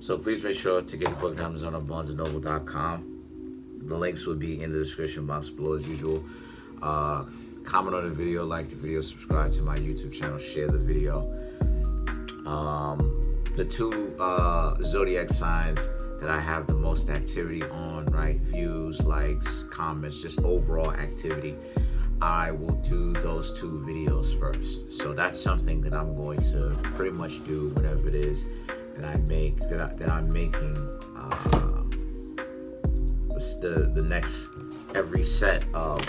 So please make sure to get the book on Amazon or BarnesandNoble.com. The links will be in the description box below as usual. Comment on the video, like the video, subscribe to my YouTube channel, share the video. The two zodiac signs that I have the most activity on, right? Views, likes, comments, just overall activity. I will do those two videos first. So that's something that I'm going to pretty much do whenever it is that I'm making the next every set of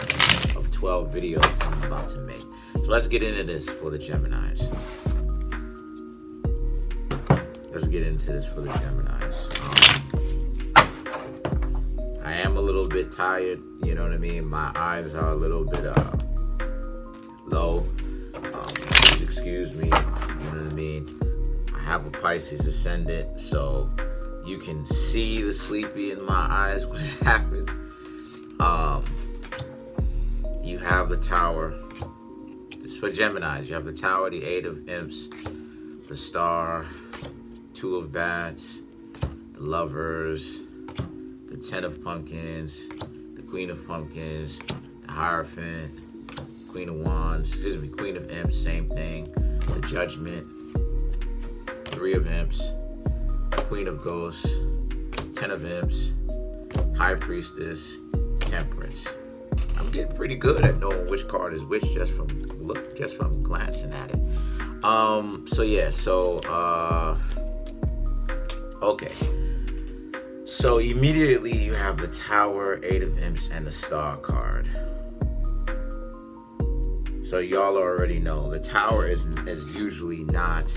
12 videos that I'm about to make. So let's get into this for the Geminis. I am a little bit tired, you know what I mean? My eyes are a little bit low. Please excuse me, you know what I mean? I have a Pisces ascendant, so you can see the sleepy in my eyes when it happens. You have the Tower. It's for Geminis. You have the Tower, the Eight of Imps, the Star, Two of Bats, the Lovers, the Ten of Pumpkins, the Queen of Pumpkins, the Hierophant, Queen of Wands, Queen of Imps, same thing, the Judgment, Three of Imps, Queen of Ghosts, Ten of Imps, High Priestess, Temperance. I'm getting pretty good at knowing which card is which just from glancing at it. Okay. So immediately you have the Tower, Eight of Imps, and the Star card. So y'all already know the Tower is usually not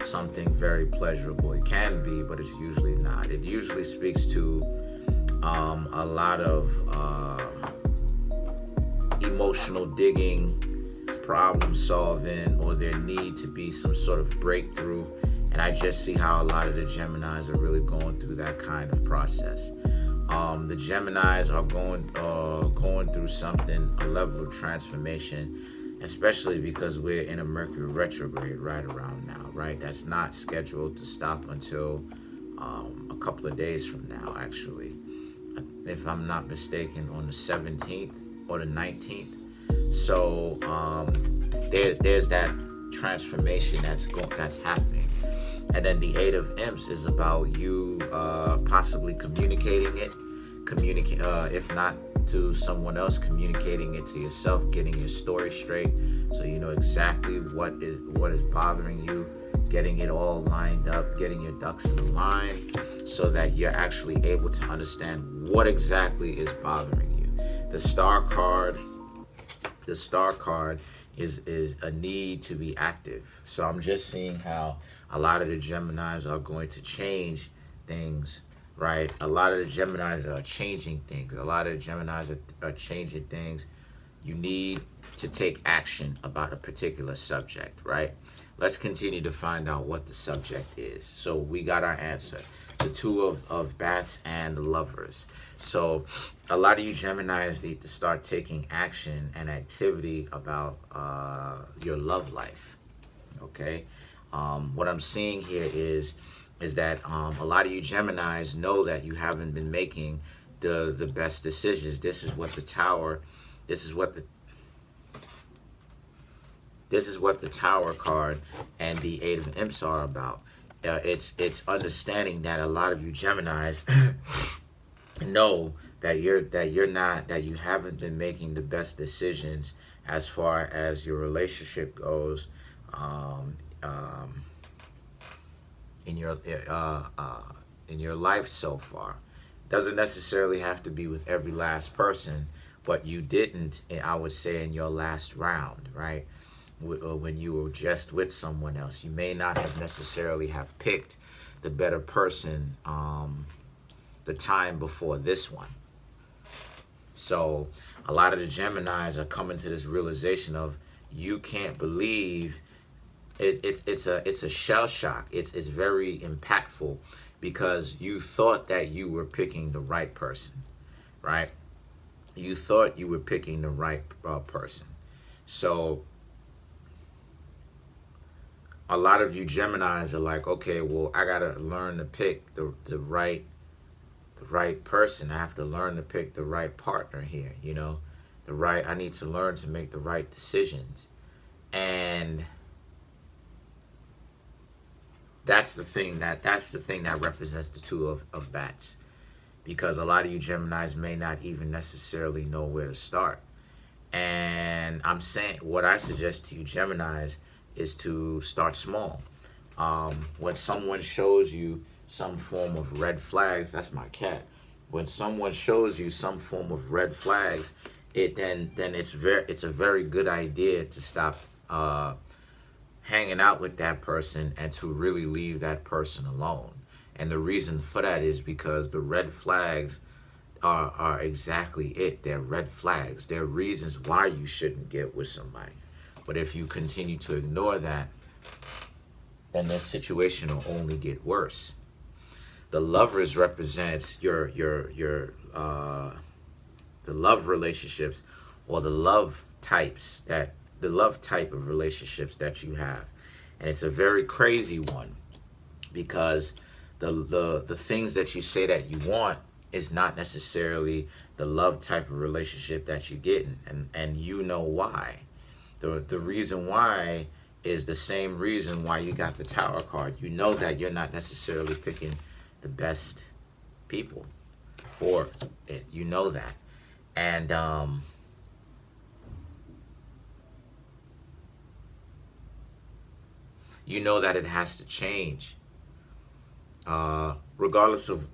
something very pleasurable. It can be, but it's usually not. It usually speaks to a lot of emotional digging, problem solving, or there need to be some sort of breakthrough. And I just see how a lot of the Geminis are really going through that kind of process. The Geminis are going through something, a level of transformation, especially because we're in a Mercury retrograde right around now, right? That's not scheduled to stop until a couple of days from now, actually. If I'm not mistaken, on the 17th or the 19th. So there's that transformation that's happening. And then the Eight of Imps is about you possibly communicating it, if not to someone else, communicating it to yourself, getting your story straight, so you know exactly what is bothering you, getting it all lined up, getting your ducks in a line, so that you're actually able to understand what exactly is bothering you. The Star card is a need to be active. So I'm just seeing how a lot of the Geminis are going to change things, right? A lot of the Geminis are changing things. A lot of the Geminis are changing things. You need to take action about a particular subject, right? Let's continue to find out what the subject is. So we got our answer. The Two of Bats and the Lovers. So a lot of you Geminis need to start taking action and activity about your love life, okay? What I'm seeing here is that a lot of you Geminis know that you haven't been making the best decisions. This is what the Tower card and the Eight of Imps are about. It's understanding that a lot of you Geminis know that you haven't been making the best decisions as far as your relationship goes, in your life so far. Doesn't necessarily have to be with every last person, but you didn't, I would say, in your last round, right? When you were just with someone else, you may not have necessarily have picked the better person the time before this one. So a lot of the Geminis are coming to this realization of you can't believe it's a shell shock. It's very impactful because you thought that you were picking the right person, right? You thought you were picking the right person. So a lot of you Geminis are like, okay, well, I gotta learn to pick the right person. I have to learn to pick the right partner here, you know, I need to learn to make the right decisions. And that's the thing that represents the two of bats. Because a lot of you Geminis may not even necessarily know where to start. And I'm saying, what I suggest to you Geminis is to start small. When someone shows you some form of red flags, that's my cat. When someone shows you some form of red flags, then it's a very good idea to stop hanging out with that person and to really leave that person alone. And the reason for that is because the red flags are exactly it. They're red flags. They're reasons why you shouldn't get with somebody. But if you continue to ignore that, then the situation will only get worse. The lovers represents the love relationships, or the love type of relationships that you have. And it's a very crazy one, because the things that you say that you want is not necessarily the love type of relationship that you get, and you know why. The reason why is the same reason why you got the Tower card. You know that you're not necessarily picking the best people for it. You know that. And you know that it has to change. Regardless of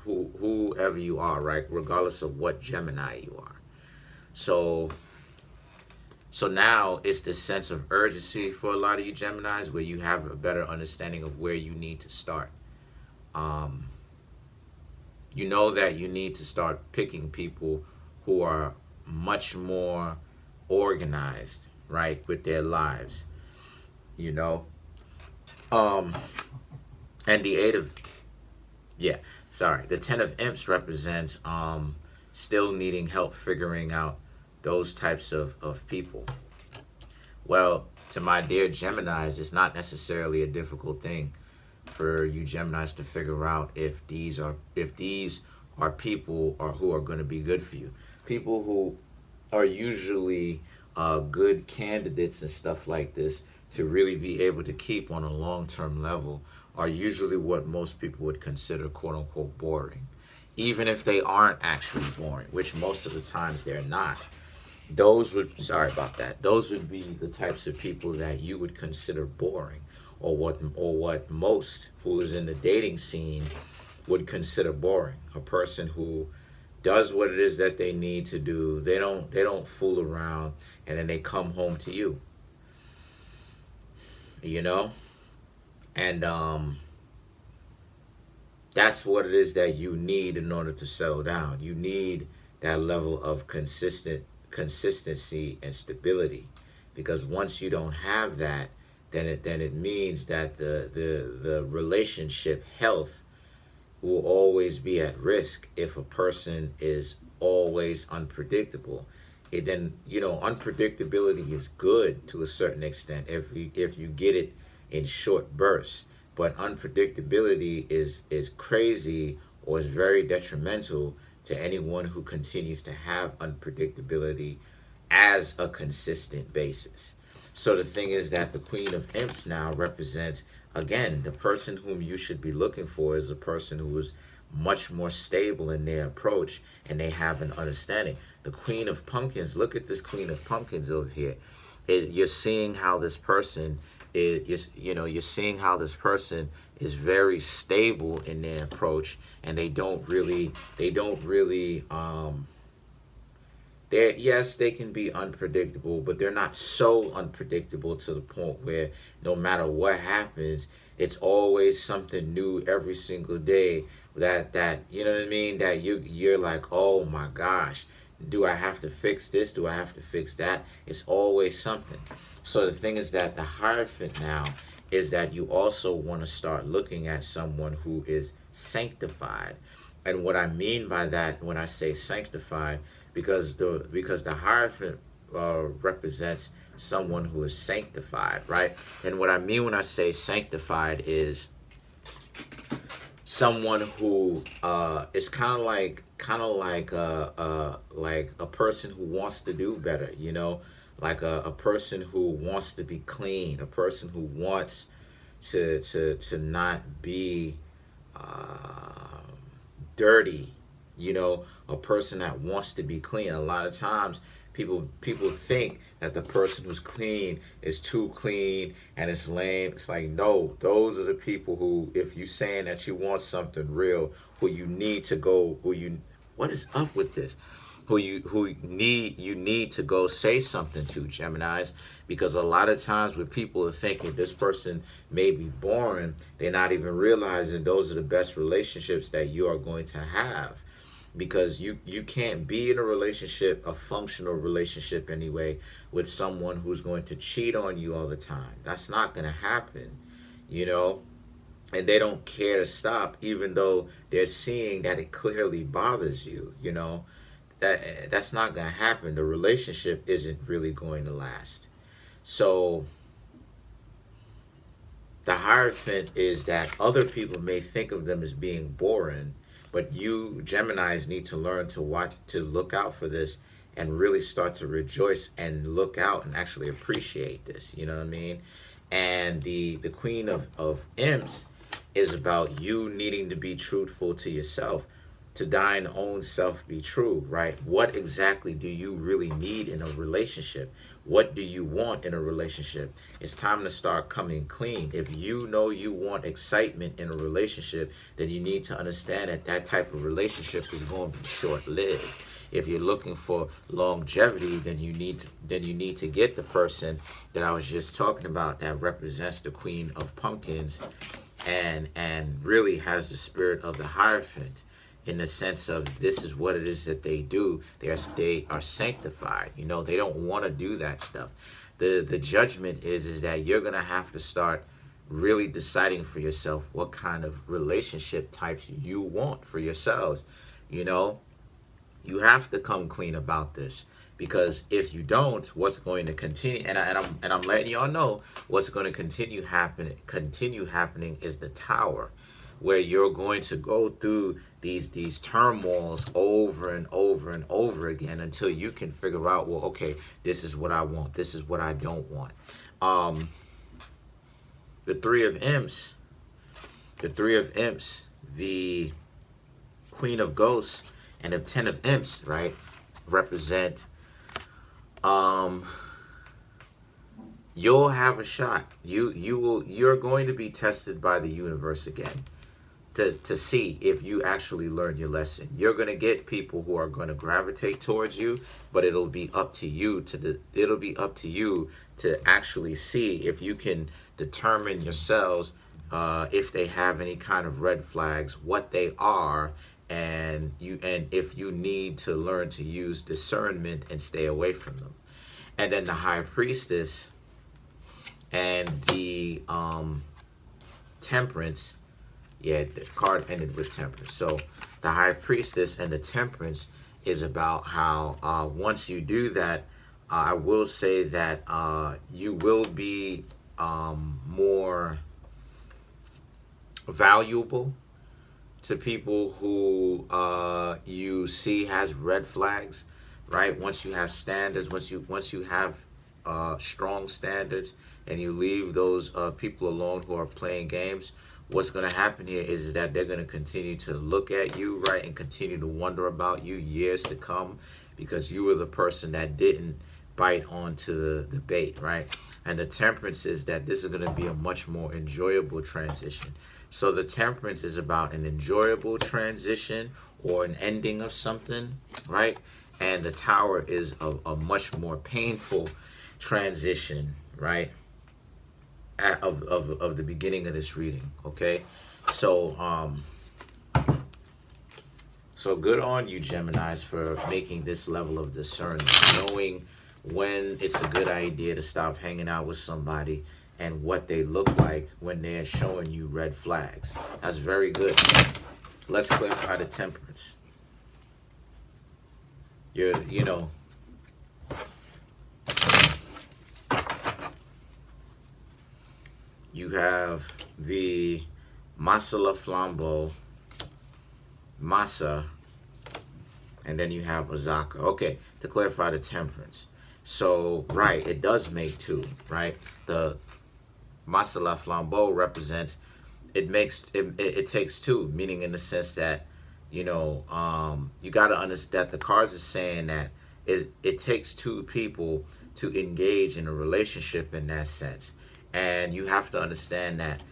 whoever you are, right? Regardless of what Gemini you are. So now it's this sense of urgency for a lot of you Geminis, where you have a better understanding of where you need to start. You know that you need to start picking people who are much more organized, right, with their lives, you know. And the 10 of Imps represents still needing help figuring out those types of people. Well, to my dear Geminis, it's not necessarily a difficult thing for you Geminis to figure out if these are people who are going to be good for you. People who are usually good candidates and stuff like this to really be able to keep on a long-term level are usually what most people would consider quote-unquote boring. Even if they aren't actually boring, which most of the times they're not. Those would be the types of people that you would consider boring, or what most who is in the dating scene would consider boring. A person who does what it is that they need to do. They don't fool around, and then they come home to you. You know? And that's what it is that you need in order to settle down. You need that level of consistency and stability, because once you don't have that, then it means that the relationship health will always be at risk if a person is always unpredictable. Unpredictability is good to a certain extent if you get it in short bursts, but unpredictability is crazy, or is very detrimental to anyone who continues to have unpredictability as a consistent basis. So the thing is that the Queen of Imps now represents, again, the person whom you should be looking for is a person who is much more stable in their approach, and they have an understanding. The Queen of Pumpkins, look at this Queen of Pumpkins over here. You're seeing how this person you're seeing how this person is very stable in their approach, and they can be unpredictable, but they're not so unpredictable to the point where no matter what happens, it's always something new every single day that you know what I mean, that you're like, oh my gosh, do I have to fix this? Do I have to fix that? It's always something. So the thing is that the Hierophant now is that you also want to start looking at someone who is sanctified. And what I mean by that when I say sanctified, because the Hierophant represents someone who is sanctified, right? And what I mean when I say sanctified is someone who is kind of like a person who wants to do better, you know, like a person who wants to be clean, a person who wants to not be dirty, you know, a person that wants to be clean. A lot of times people think that the person who's clean is too clean and it's lame. It's like, no, those are the people who, if you saying that you want something real, who you need to go, what is up with this? You need to go say something to, Geminis, because a lot of times when people are thinking this person may be boring, they're not even realizing those are the best relationships that you are going to have, because you can't be in a relationship, a functional relationship anyway, with someone who's going to cheat on you all the time. That's not going to happen, you know. And they don't care to stop, even though they're seeing that it clearly bothers you, you know. That's not going to happen. The relationship isn't really going to last. So the Hierophant is that other people may think of them as being boring, but you Geminis need to learn to look out for this and really start to rejoice and look out and actually appreciate this, you know what I mean? And the Queen of Imps is about you needing to be truthful to yourself, to thine own self be true, right? What exactly do you really need in a relationship? What do you want in a relationship? It's time to start coming clean. If you know you want excitement in a relationship, then you need to understand that that type of relationship is going to be short-lived. If you're looking for longevity, then you need to get the person that I was just talking about that represents the Queen of Pumpkins and really has the spirit of the Hierophant, in the sense of this is what it is that they do. They are sanctified. You know, they don't want to do that stuff. The judgment is that you're going to have to start really deciding for yourself what kind of relationship types you want for yourselves. You know, you have to come clean about this, because if you don't, what's going to continue, and I'm letting y'all know what's going to continue happening is the Tower, where you're going to go through these turmoils over and over and over again until you can figure out, well, okay, this is what I want, this is what I don't want. The Three of Imps, the Queen of Ghosts, and the Ten of Imps, right, represent you'll have a shot. You're going to be tested by the universe again, to see if you actually learn your lesson. You're going to get people who are going to gravitate towards you, but it'll be up to you to actually see if you can determine yourselves if they have any kind of red flags, what they are, and if you need to learn to use discernment and stay away from them. And then the High Priestess and the Temperance. Yeah, the card ended with Temperance. So the High Priestess and the Temperance is about how once you do that, I will say that you will be more valuable to people who you see has red flags, right? Once you have standards, once you have strong standards, and you leave those people alone who are playing games, what's going to happen here is that they're going to continue to look at you, right, and continue to wonder about you years to come, because you were the person that didn't bite onto the bait, right? And the Temperance is that this is going to be a much more enjoyable transition. So the Temperance is about an enjoyable transition or an ending of something, right? And the Tower is a much more painful transition, right? Of the beginning of this reading, okay? So so good on you, Geminis, for making this level of discernment, knowing when it's a good idea to stop hanging out with somebody and what they look like when they're showing you red flags. That's very good. Let's clarify the Temperance. You know, You have the Masala Flambeau, Masa, and then you have Azaka. Okay, to clarify the temperance. So, right, it does make two, right? The Masala Flambeau represents, it takes two, meaning in the sense that, you got to understand that the cards are saying that it takes two people to engage in a relationship in that sense. And you have to understand that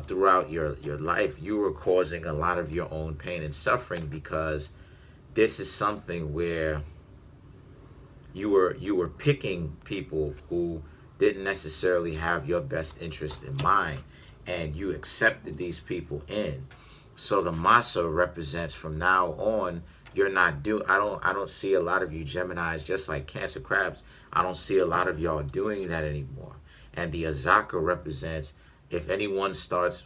throughout your life, you were causing a lot of your own pain and suffering, because this is something where you were picking people who didn't necessarily have your best interest in mind, and you accepted these people in. So the Masa represents, from now on, you're not I don't see a lot of you Geminis, just like Cancer crabs, I don't see a lot of y'all doing that anymore. And the Azaka represents, if anyone starts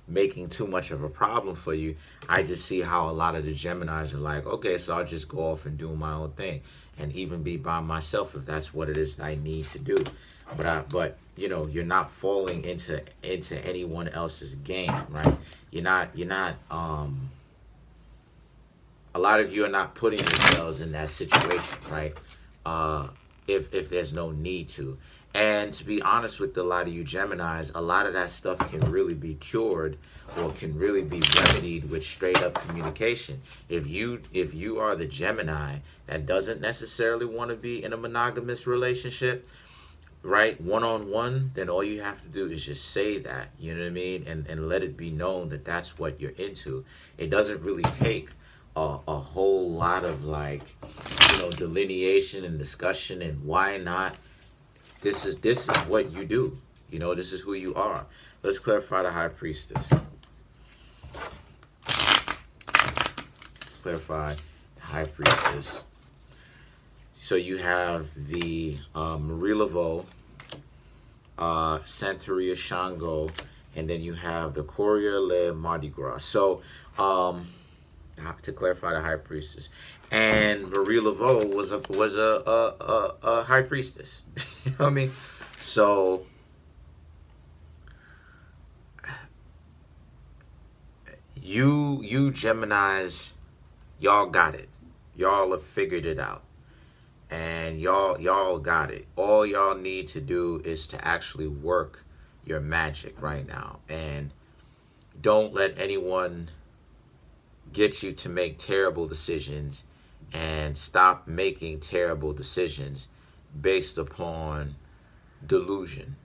making too much of a problem for you, I just see how a lot of the Geminis are like, okay, so I'll just go off and do my own thing, and even be by myself if that's what it is that I need to do. But you're not falling into anyone else's game, right? You're not a lot of you are not putting yourselves in that situation, right? If there's no need to. And to be honest with a lot of you Geminis, a lot of that stuff can really be cured, or can really be remedied with straight up communication. If you are the Gemini that doesn't necessarily want to be in a monogamous relationship, right, one-on-one, then all you have to do is just say that, you know what I mean, and let it be known that that's what you're into. It doesn't really take a whole lot of delineation and discussion and why not. This is what you do. This is who you are. Let's clarify the High Priestess. Let's clarify the High Priestess. So you have the Marie Laveau, Santeria Shango, and then you have the Courrier Le Mardi Gras. So to clarify the High Priestess, and Marie Laveau was a High Priestess. You know what I mean? So you Geminis, y'all got it. Y'all have figured it out. And y'all got it. All y'all need to do is to actually work your magic right now. And don't let anyone get you to make terrible decisions, and stop making terrible decisions based upon delusion,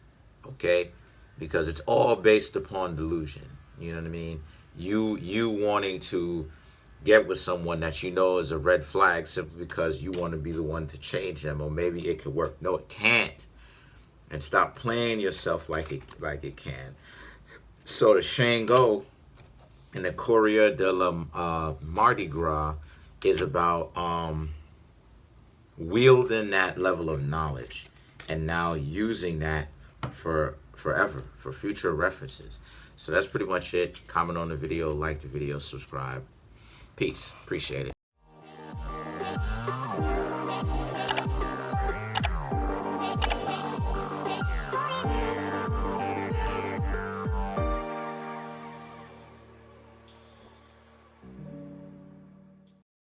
okay? Because it's all based upon delusion. You know what I mean? You wanting to get with someone that you know is a red flag simply because you want to be the one to change them, or maybe it could work. No, it can't. And stop playing yourself like it can. So the Shango and the Courrier de la Mardi Gras is about wielding that level of knowledge and now using that for forever, for future references. So that's pretty much it. Comment on the video, like the video, subscribe. Peace. Appreciate it.